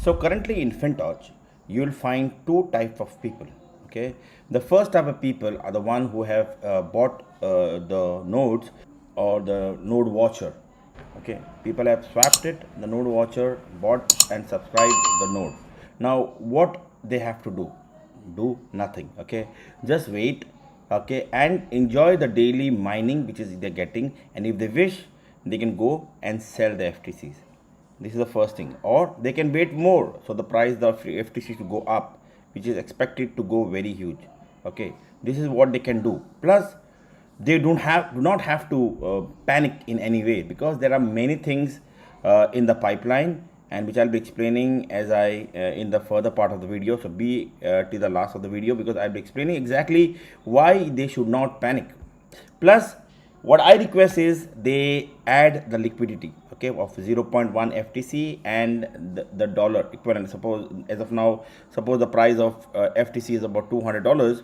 So currently in FinTouch, you will find two types of people. Okay, the first type of people are the one who have bought the nodes or the node watcher. Okay, people have swapped it, the node watcher, bought and subscribed the node. Now what they have to do? Do nothing. Okay, just wait. Okay, and enjoy the daily mining which is they're getting, and if they wish, they can go and sell the FTCs. This is the first thing, or they can wait more, so the price of FTC to go up, which is expected to go very huge. Okay, this is what they can do. Plus, they do not have to panic in any way, because there are many things in the pipeline, and which I'll be explaining as I in the further part of the video. So be till the last of the video, because I'll be explaining exactly why they should not panic. Plus, what I request is they add the liquidity, okay, of 0.1 FTC and the dollar equivalent. Suppose as of now, suppose the price of FTC is about $200,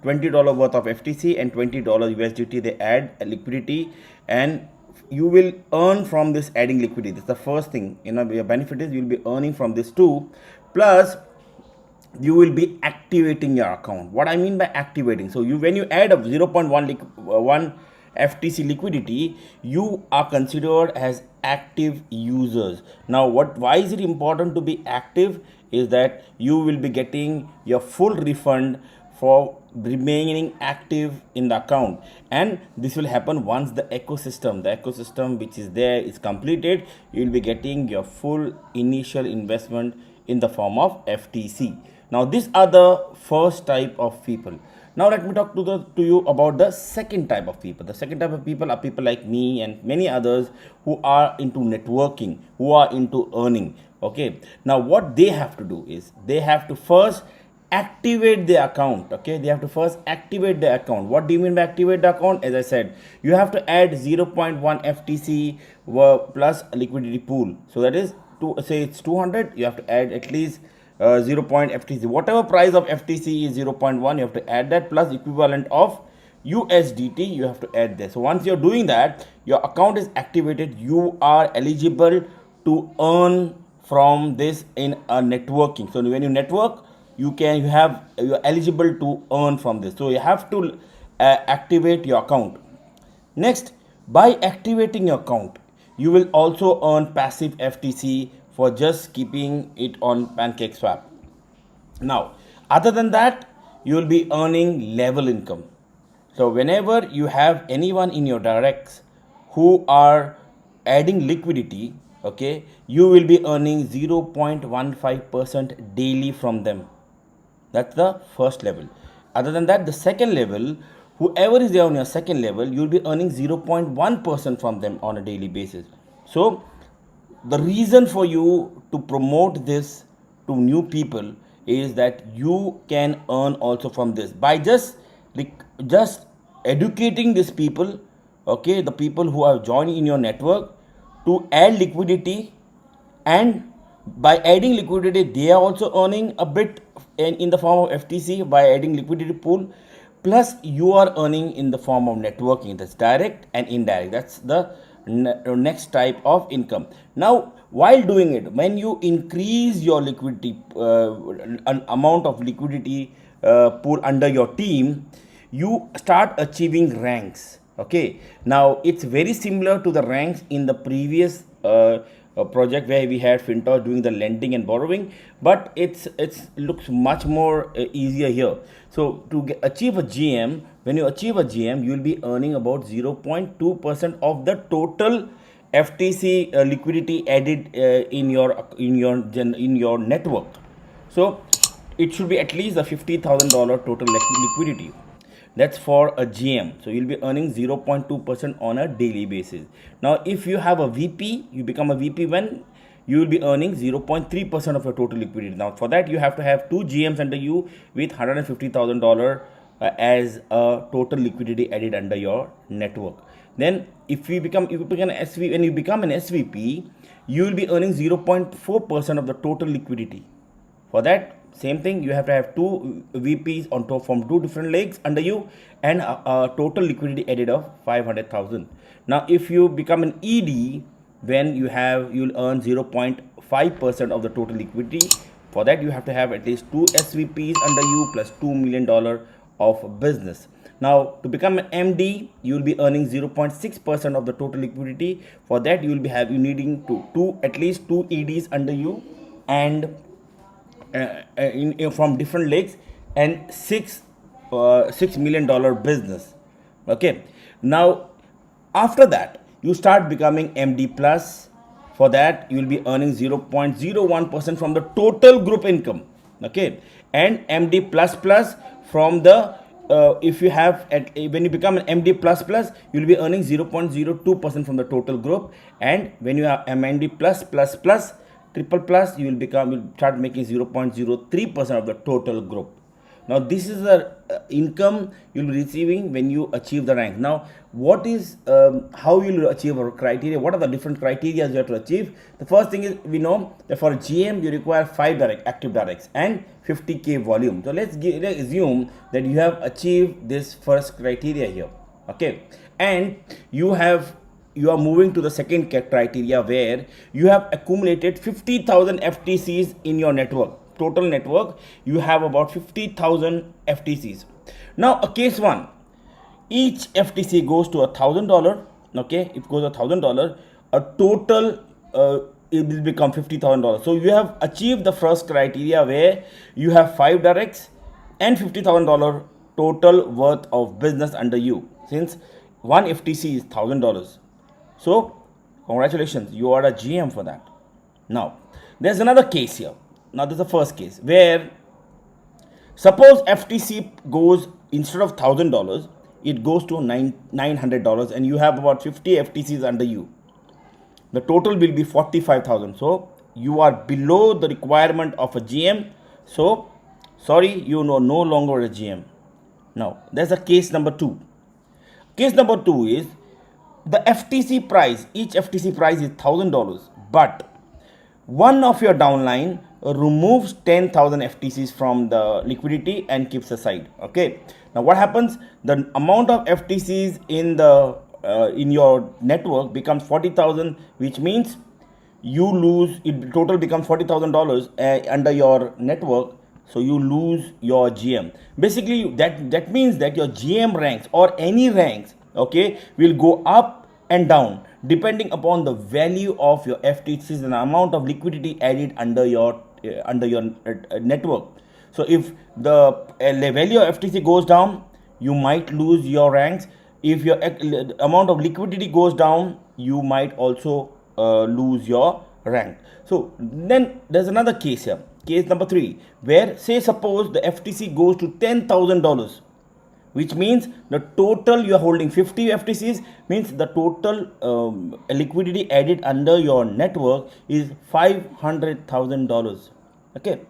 $20 worth of FTC and $20 USDT. They add a liquidity, and you will earn from this adding liquidity. That's the first thing. Your benefit is you'll be earning from this too. Plus, you will be activating your account. What I mean by activating, so when you add a 0.1 FTC liquidity, you are considered as active users. Now why is it important to be active is that you will be getting your full refund for remaining active in the account, and this will happen once the ecosystem which is there is completed. You will be getting your full initial investment in the form of FTC. Now these are the first type of people. Now let me talk to you about the second type of people. The second type of people are people like me and many others who are into networking, who are into earning. Okay, now what they have to do is they have to first activate the account. Okay, they have to first activate the account. What do you mean by activate the account? As I said, you have to add 0.1 FTC plus a liquidity pool. So that is, to say it's 200, you have to add at least 0. FTC, whatever price of FTC is 0.1, you have to add that, plus equivalent of USDT you have to add there. So once you're doing that, your account is activated. You are eligible to earn from this in a networking. So when you network, you're eligible to earn from this. So you have to activate your account. Next, by activating your account, you will also earn passive FTC for just keeping it on PancakeSwap. Now, other than that, you will be earning level income. So whenever you have anyone in your directs who are adding liquidity, okay, you will be earning 0.15% daily from them. That's the first level. Other than that, the second level, whoever is there on your second level, you'll be earning 0.1% from them on a daily basis. So the reason for you to promote this to new people is that you can earn also from this by just educating these people, okay, the people who are joining in your network, to add liquidity. And by adding liquidity, they are also earning a bit in the form of FTC by adding liquidity pool. Plus, you are earning in the form of networking. That's direct and indirect. That's the next type of income. Now, while doing it, when you increase your liquidity an amount of liquidity pool under your team, you start achieving ranks. Okay, now it's very similar to the ranks in the previous project where we had FinTouch doing the lending and borrowing, but it's looks much more easier here. So to achieve a GM, when you achieve a GM, you will be earning about 0.2% of the total FTC liquidity added in your network. So it should be at least a $50,000 total liquidity. That's for a GM. So you'll be earning 0.2% on a daily basis. Now, if you have a VP, you become a VP when you will be earning 0.3% of your total liquidity. Now, for that, you have to have two GMs under you with $150,000 as a total liquidity added under your network. Then, if you become an SVP, when you become an SVP, you will be earning 0.4% of the total liquidity. For that, same thing, you have to have two VPs on top from two different legs under you, and a total liquidity added of 500,000. Now, if you become an ED, when you'll earn 0.5% of the total liquidity. For that, you have to have at least 2 SVPs under you plus $2 million of business. Now, to become an MD, you will be earning 0.6% of the total liquidity. For that, you will be needing to at least 2 EDs under you, and from different legs, and $6 million business. Okay. Now, after that, you start becoming MD plus. For that, you will be earning 0.01% from the total group income. Okay, and MD plus plus from the if you have when you become an MD plus plus, you will be earning 0.02% from the total group, and when you are MD plus plus plus triple plus, you'll start making 0.03% of the total group. Now, this is the income you'll be receiving when you achieve the rank. Now, what is how you'll achieve our criteria? What are the different criteria you have to achieve? The first thing is, we know that for GM you require 5 active directs and 50k volume. So let's assume that you have achieved this first criteria here. Okay, and you are moving to the second criteria, where you have accumulated 50,000 FTCs in your network. Total network, you have about 50,000 FTCs. Now, a case 1, each FTC goes to $1,000. Okay, it goes $1,000. A total it will become $50,000. So you have achieved the first criteria, where you have 5 directs and $50,000 total worth of business under you, since one FTC is $1,000. So congratulations, you are a GM for that. Now, there's another case here. Now, this is the first case, where suppose FTC goes, instead of $1,000, it goes to $900, and you have about 50 FTCs under you. The total will be 45,000. So you are below the requirement of a GM. So sorry, you are no longer a GM. Now, there's a case number 2. Case number 2 is the FTC price. Each FTC price is $1,000, but one of your downline removes 10,000 FTCs from the liquidity and keeps aside. Okay. Now, what happens? The amount of FTCs in your network becomes 40,000, which means you lose. It total becomes $40,000 under your network. So you lose your GM. Basically, that means that your GM ranks, or any ranks, okay, will go up and down depending upon the value of your FTCs and the amount of liquidity added under your network. So if the value of FTC goes down, you might lose your ranks. If your amount of liquidity goes down, you might also lose your rank. So then there's another case here, case number 3, where suppose the FTC goes to $10,000, which means the total you are holding 50 FTCs, means the total liquidity added under your network is $500,000. Okay,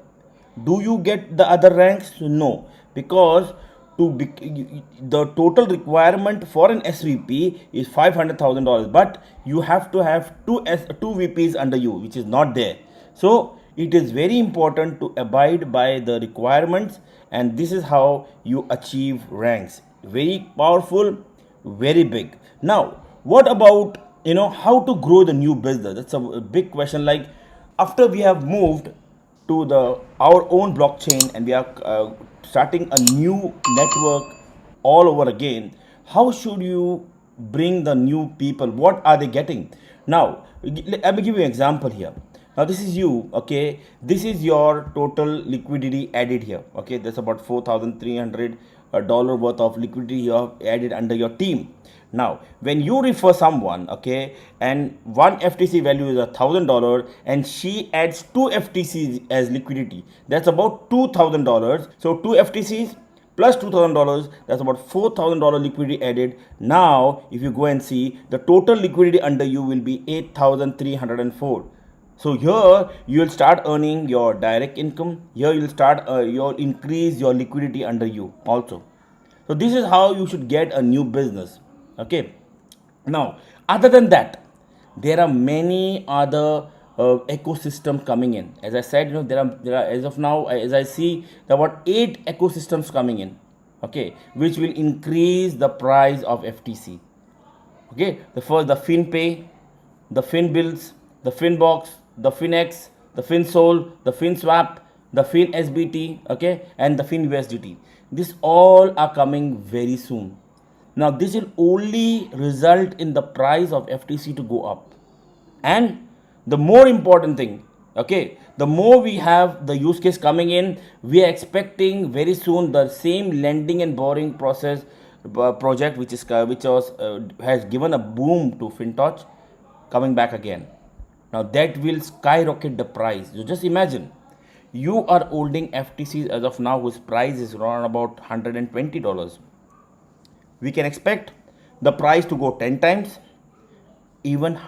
do you get the other ranks? No, because the total requirement for an SVP is $500,000, but you have to have two VPs under you, which is not there. So it is very important to abide by the requirements, and this is how you achieve ranks. Very powerful, very big. Now, what about how to grow the new business? That's a big question. Like, after we have moved to our own blockchain and we are starting a new network all over again, how should you bring the new people? What are they getting? Now, let me give you an example here. Now, this is you, okay? This is your total liquidity added here, okay? That's about $4,300 worth of liquidity you have added under your team. Now, when you refer someone, okay, and one FTC value is $1,000, and she adds 2 FTCs as liquidity, that's about $2,000. So 2 FTCs plus $2,000, that's about $4,000 liquidity added. Now, if you go and see, the total liquidity under you will be 8,304. So here you will start earning your direct income. Here you will start increase your liquidity under you also. So this is how you should get a new business. Okay. Now, other than that, there are many other ecosystem coming in. As I said, there are as of now, as I see, there are about 8 ecosystems coming in. Okay, which will increase the price of FTC. Okay, the first, the FinPay, the FinBills, the FinBox, the FinX, the FinSol, the FinSwap, the FinSBT, okay, and the FinUSDT. These all are coming very soon. Now, this will only result in the price of FTC to go up. And the more important thing, okay, the more we have the use case coming in, we are expecting very soon the same lending and borrowing process project which has given a boom to FinTouch coming back again. Now that will skyrocket the price. So just imagine, you are holding FTCs as of now whose price is around about $120. We can expect the price to go 10 times, even